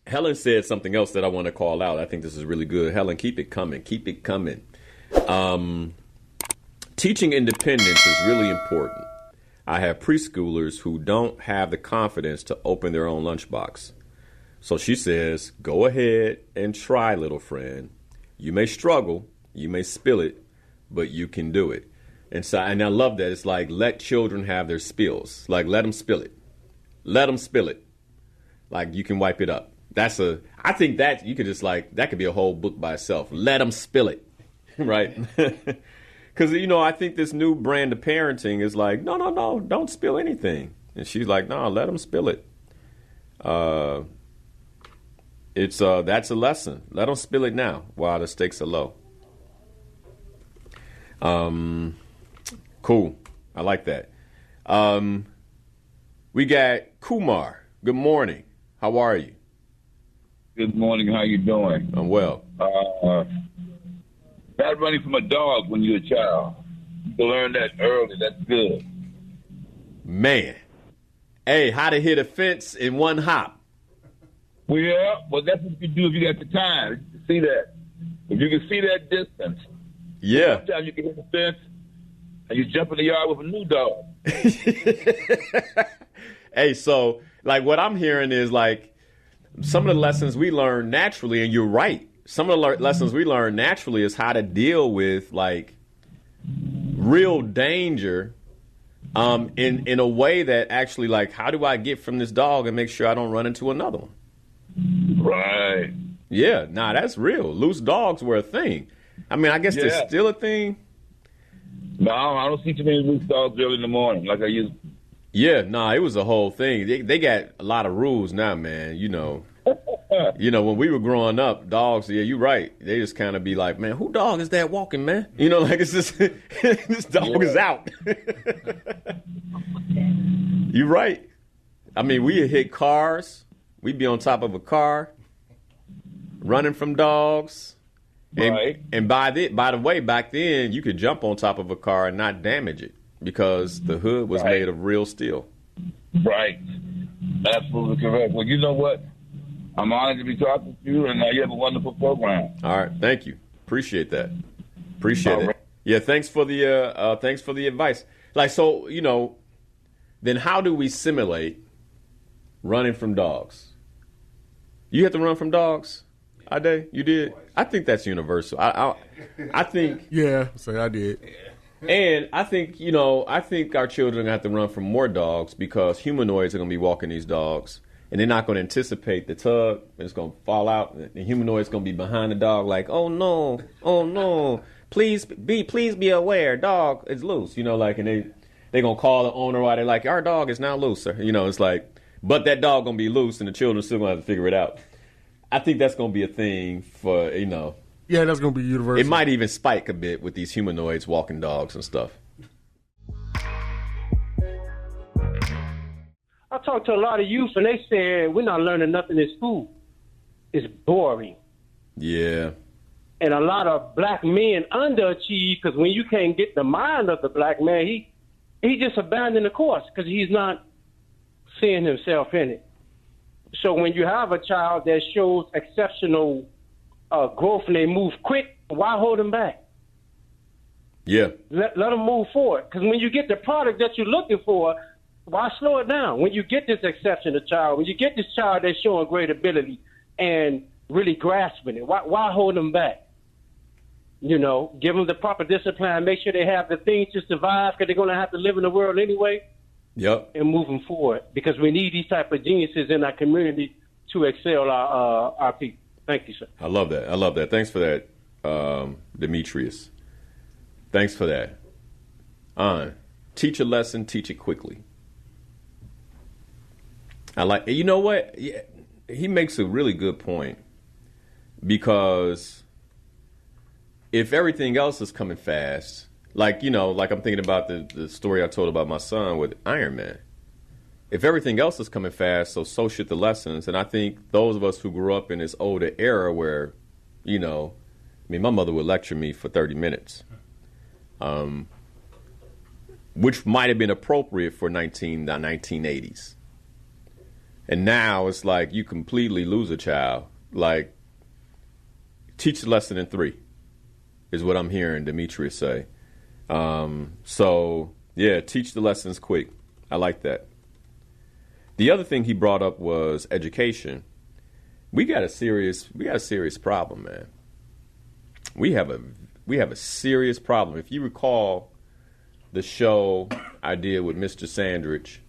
Helen said something else that I want to call out. I think this is really good. Helen, keep it coming. Keep it coming. Teaching independence is really important. I have preschoolers who don't have the confidence to open their own lunchbox. So she says, go ahead and try, little friend. You may struggle, you may spill it, but you can do it. And I love that. It's like, let children have their spills. Like, let them spill it. Let them spill it. Like, you can wipe it up. I think that you could just that could be a whole book by itself. Let them spill it. Right? Because, I think this new brand of parenting is like, no, don't spill anything. And she's like, no, let them spill it. That's a lesson. Let them spill it now while the stakes are low. Cool. I like that. We got Kumar. Good morning. How are you? Good morning. How you doing? I'm well. Not running from a dog when you're a child. You can learn that early. That's good. Man. Hey, how to hit a fence in one hop. Well, that's what you can do if you got the time. You can see that. If you can see that distance. Yeah. Sometimes you can hit the fence and you jump in the yard with a new dog. Hey, so like what I'm hearing is like some of the lessons we learn naturally, and you're right. Some of the lessons we learn naturally is how to deal with like real danger in a way that actually like, how do I get from this dog and make sure I don't run into another one? Right. Yeah, nah, that's real. Loose dogs were a thing. I mean, I guess they're still a thing. No, I don't see too many loose dogs early in the morning like I used to. Yeah, nah, it was a whole thing. They got a lot of rules now, man. You know, when we were growing up, dogs, yeah, you're right. They just kind of be like, man, who dog is that walking, man? You know, like it's just, this dog is out. You're right. I mean, we'd hit cars. We'd be on top of a car, running from dogs. Right. And by the way, back then, you could jump on top of a car and not damage it because the hood was made of real steel. Right. Absolutely correct. Well, you know what? I'm honored to be talking to you, and you have a wonderful program. All right. Thank you. Appreciate that. Appreciate All it. right. Yeah, thanks for the advice. Like, so, then how do we simulate running from dogs? You have to run from dogs? Ade, you did? I think that's universal. I think. Yeah, say I did. And I think, I think our children have to run from more dogs because humanoids are going to be walking these dogs. And they're not going to anticipate the tug. And it's going to fall out. And the humanoid's going to be behind the dog like, oh, no. Please be aware. Dog is loose. And they're going to call the owner while they're like, our dog is now loose, sir. It's like, but that dog going to be loose and the children still going to have to figure it out. I think that's going to be a thing for, Yeah, that's going to be universal. It might even spike a bit with these humanoids walking dogs and stuff. I talked to a lot of youth, and they said, we're not learning nothing in school. It's boring. Yeah. And a lot of black men underachieve because when you can't get the mind of the black man, he just abandoned the course because he's not seeing himself in it. So when you have a child that shows exceptional growth and they move quick, why hold them back? Yeah. Let them move forward. Because when you get the product that you're looking for, why slow it down? When you get this exceptional child, when you get this child that's showing great ability and really grasping it, why hold them back? Give them the proper discipline, make sure they have the things to survive because they're going to have to live in the world anyway. Yep. And moving forward because we need these type of geniuses in our community to excel our people. Thank you, sir. I love that. Thanks for that, Demetrius. Thanks for that. Teach a lesson, teach it quickly. I like, you know what? Yeah, he makes a really good point because if everything else is coming fast, like I'm thinking about the story I told about my son with Iron Man. If everything else is coming fast, so should the lessons. And I think those of us who grew up in this older era where, my mother would lecture me for 30 minutes, which might have been appropriate for the 1980s. And now it's like you completely lose a child. Like, teach the lesson in 3 is what I'm hearing Demetrius say. So, yeah, teach the lessons quick. I like that. The other thing he brought up was education. We got a serious problem, man. We have a serious problem. If you recall the show I did with Mr. Sandridge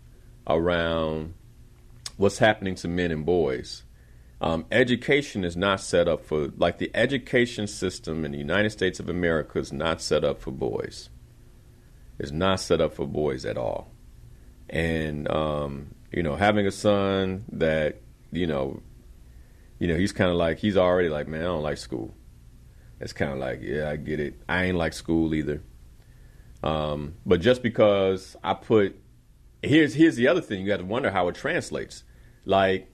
around what's happening to men and boys, education is not set up for, like, the education system in the United States of America is not set up for boys. It's not set up for boys at all. And, having a son that, he's kind of like, he's already like, man, I don't like school. It's kind of like, yeah, I get it. I ain't like school either. But just because here's the other thing, you got to wonder how it translates. Like,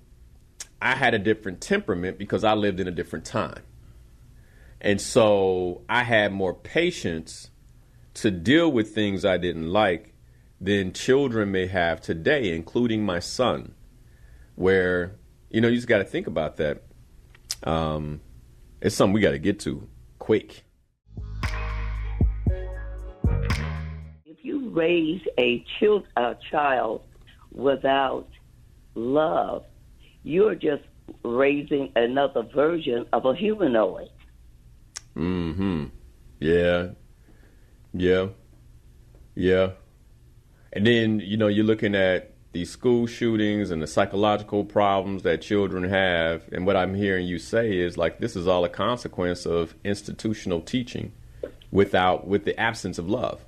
I had a different temperament because I lived in a different time. And so I had more patience to deal with things I didn't like than children may have today, including my son, where, you just got to think about that. It's something we got to get to quick. If you raise a child without love, you're just raising another version of a humanoid. Mm-hmm. Yeah. And then, you're looking at these school shootings and the psychological problems that children have. And what I'm hearing you say is like, this is all a consequence of institutional teaching with the absence of love.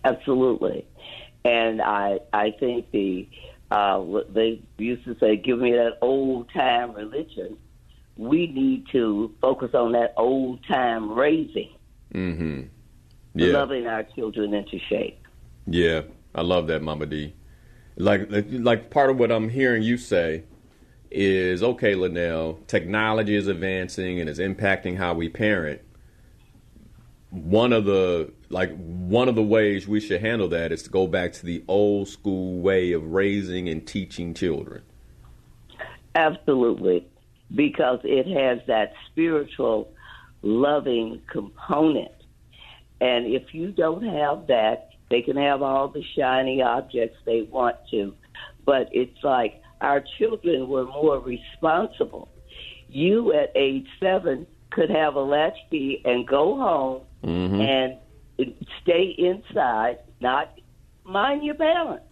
Absolutely. And I think they used to say, give me that old time religion. We need to focus on that old time raising. Mm-hmm. Yeah. Loving our children into shape. Yeah, I love that, Mama D. Like part of what I'm hearing you say is, okay, Linnell, technology is advancing and is impacting how we parent. One of the ways we should handle that is to go back to the old school way of raising and teaching children. Absolutely, because it has that spiritual, loving component. And if you don't have that, they can have all the shiny objects they want to. But it's like our children were more responsible. You at age 7 could have a latchkey and go home and stay inside, not mind your parents.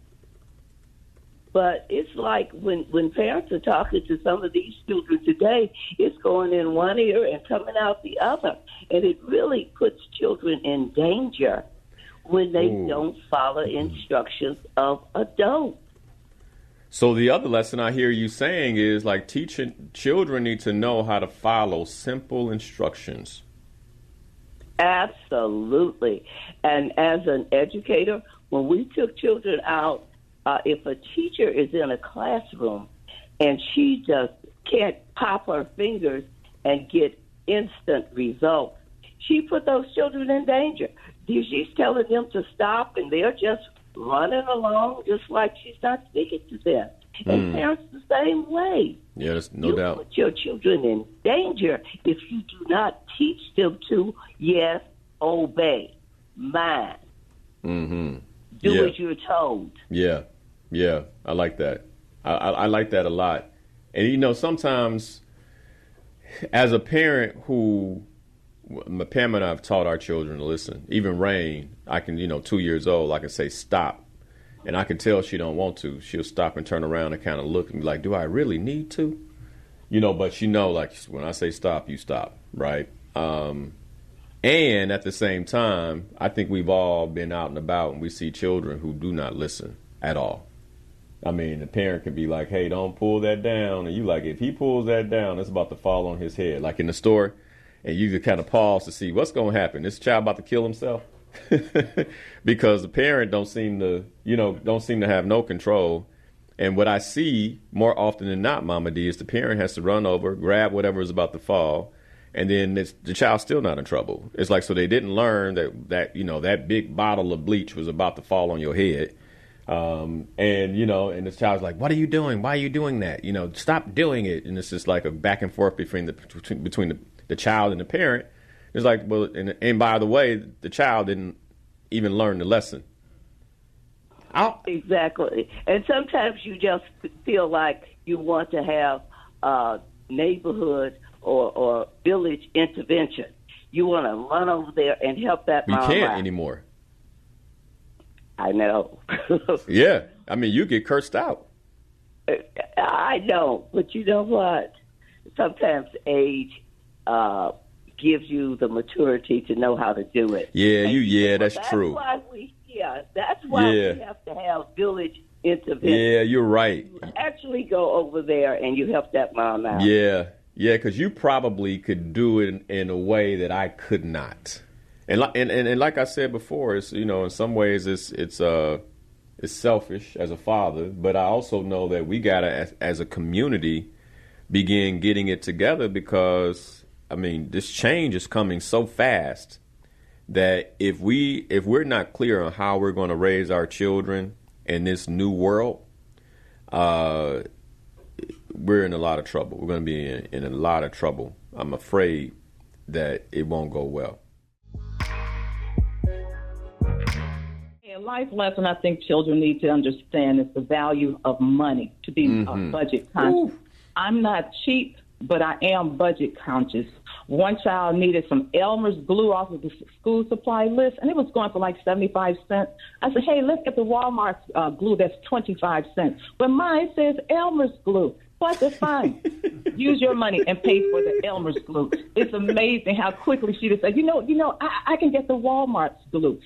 But it's like when parents are talking to some of these children today, it's going in one ear and coming out the other. And it really puts children in danger when they don't follow instructions of adults. So the other lesson I hear you saying is like teaching children need to know how to follow simple instructions. Absolutely. And as an educator, when we took children out, if a teacher is in a classroom and she just can't pop her fingers and get instant results, she put those children in danger. She's telling them to stop, and they're just running along just like she's not speaking to them. And parents the same way. Yeah, there's no doubt. You put your children in danger if you do not teach them to, yes, obey, mind. Mm-hmm. Do as you're told. Yeah, I like that. I like that a lot. And, sometimes as a parent who, Pam and I have taught our children to listen. Even Rain, I can, 2 years old, I can say stop. And I can tell she don't want to. She'll stop and turn around and kind of look and be like, do I really need to? But like when I say stop, you stop, right? And at the same time, I think we've all been out and about and we see children who do not listen at all. I mean, the parent could be like, hey, don't pull that down. And you like, if he pulls that down, it's about to fall on his head. Like in the store, and you could kind of pause to see what's going to happen. This child about to kill himself? Because the parent don't seem to have no control. And what I see more often than not, Mama D, is the parent has to run over, grab whatever is about to fall, and then the child's still not in trouble. It's like, so they didn't learn that big bottle of bleach was about to fall on your head. And the child's like, what are you doing? Why are you doing that? Stop doing it. And it's just like a back and forth between the child and the parent. It's like, well, and by the way, the child didn't even learn the lesson. Exactly. And sometimes you just feel like you want to have neighborhood or village intervention. You want to run over there and help that mom out. You can't anymore. I know. Yeah. I mean, you get cursed out. I know. But you know what? Sometimes age gives you the maturity to know how to do it. Yeah, that's true. That's why we have to have village intervention. Yeah, you're right. You actually go over there and you help that mom out. Yeah, because you probably could do it in a way that I could not. And like I said before, it's in some ways it's is selfish as a father, but I also know that we gotta, as a community, begin getting it together, because I mean, this change is coming so fast that if we're not clear on how we're going to raise our children in this new world, we're in a lot of trouble. We're going to be in a lot of trouble. I'm afraid that it won't go well. A life lesson I think children need to understand is the value of money, to be budget conscious. I'm not cheap, but I am budget conscious. One child needed some Elmer's glue off of the school supply list, and it was going for like 75 cents. I said, hey, let's get the Walmart glue that's 25 cents. But mine says Elmer's glue. So I said, fine, use your money and pay for the Elmer's glue. It's amazing how quickly she just said, I can get the Walmart's glue.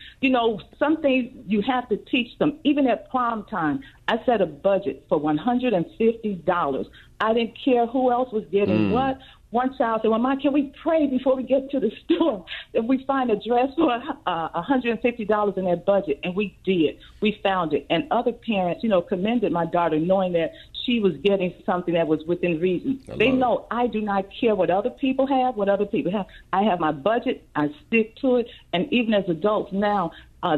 Some things you have to teach them. Even at prom time, I set a budget for $150. I didn't care who else was getting what. One child said, well, Mom, can we pray before we get to the store if we find a dress for $150 in that budget? And we did. We found it. And other parents, commended my daughter, knowing that she was getting something that was within reason. They know I do not care what other people have, I have my budget. I stick to it. And even as adults now,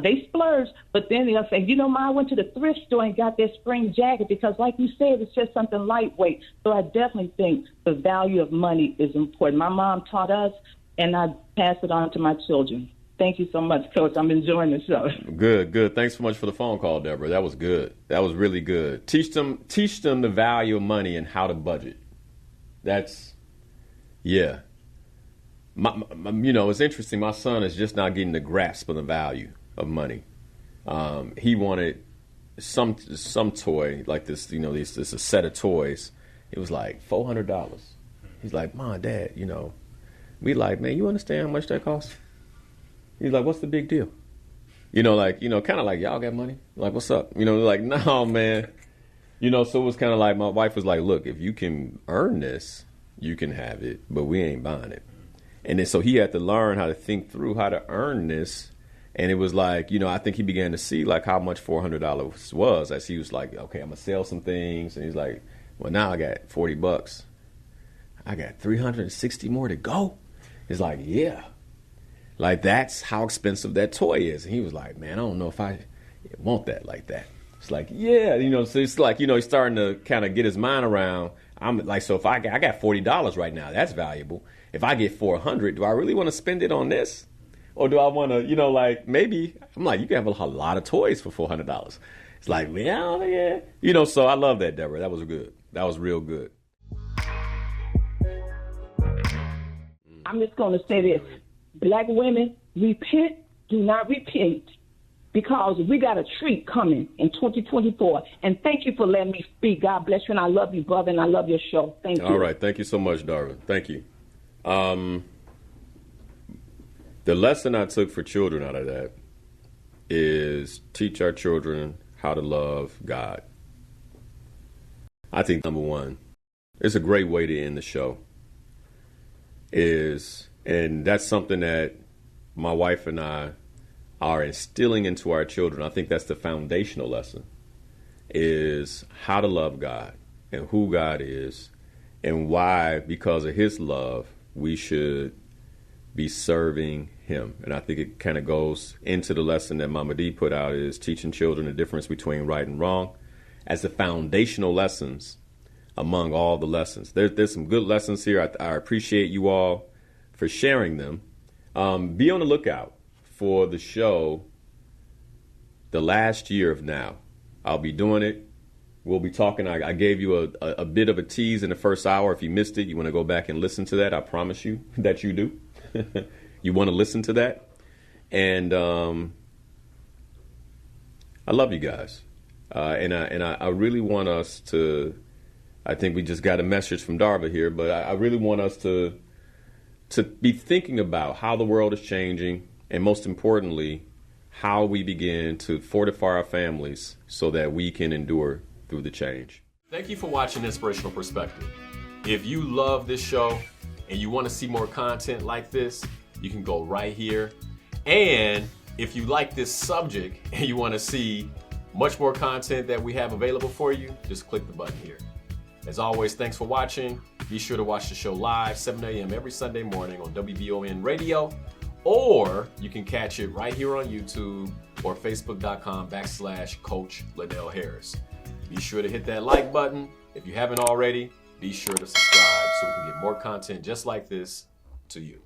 they splurge, but then they'll say, Mom, I went to the thrift store and got this spring jacket because, like you said, it's just something lightweight. So I definitely think the value of money is important. My mom taught us, and I pass it on to my children. Thank you so much, Coach. I'm enjoying the show. Good. Thanks so much for the phone call, Deborah. That was good. That was really good. Teach them the value of money and how to budget. It's interesting. My son is just not getting the grasp of the value of money. He wanted some toy like this, this is a set of toys. It was like $400. He's like, Mom, Dad, we like, man, you understand how much that costs? He's like, what's the big deal? Kind of like, y'all got money? Like, what's up? Like, no, man. So it was kind of like, my wife was like, look, if you can earn this, you can have it, but we ain't buying it. And then so he had to learn how to think through how to earn this. And it was like, I think he began to see like how much $400 was, as he was like, okay, I'm going to sell some things. And he's like, well, now I got $40. I got 360 more to go. It's like, yeah. Like, that's how expensive that toy is. And he was like, man, I don't know if I want that like that. It's like, yeah, so it's like, he's starting to kind of get his mind around. I'm like, so if I got $40 right now, that's valuable. If I get $400, do I really want to spend it on this? Or do I want to, maybe, I'm like, you can have a lot of toys for $400. It's like, yeah. So I love that, Deborah. That was good. That was real good. I'm just going to say this. Black women, repent, do not repeat, because we got a treat coming in 2024. And thank you for letting me speak. God bless you, and I love you, brother, and I love your show. Thank you. All right. Thank you so much, Darvin. Thank you. The lesson I took for children out of that is teach our children how to love God. I think number one, it's a great way to end the show. And that's something that my wife and I are instilling into our children. I think that's the foundational lesson, is how to love God and who God is and why, because of his love, we should be serving him. And I think it kind of goes into the lesson that Mama D put out, is teaching children the difference between right and wrong as the foundational lessons among all the lessons. There's some good lessons here. I appreciate you all for sharing them. Be on the lookout for the show, The Last Year of Now. I'll be doing it. We'll be talking. I gave you a bit of a tease in the first hour. If you missed it, you want to go back and listen to that. I promise you that you do. You want to listen to that. And I love you guys. And I really want us to, I think we just got a message from Darva here, but I really want us to be thinking about how the world is changing, and most importantly, how we begin to fortify our families so that we can endure through the change. Thank you for watching Inspirational Perspective. If you love this show and you want to see more content like this, you can go right here. And if you like this subject and you want to see much more content that we have available for you, just click the button here. As always, thanks for watching. Be sure to watch the show live, 7 a.m. every Sunday morning on WBON Radio, or you can catch it right here on YouTube or Facebook.com/Coach Liddell Harris. Be sure to hit that like button. If you haven't already, be sure to subscribe so we can get more content just like this to you.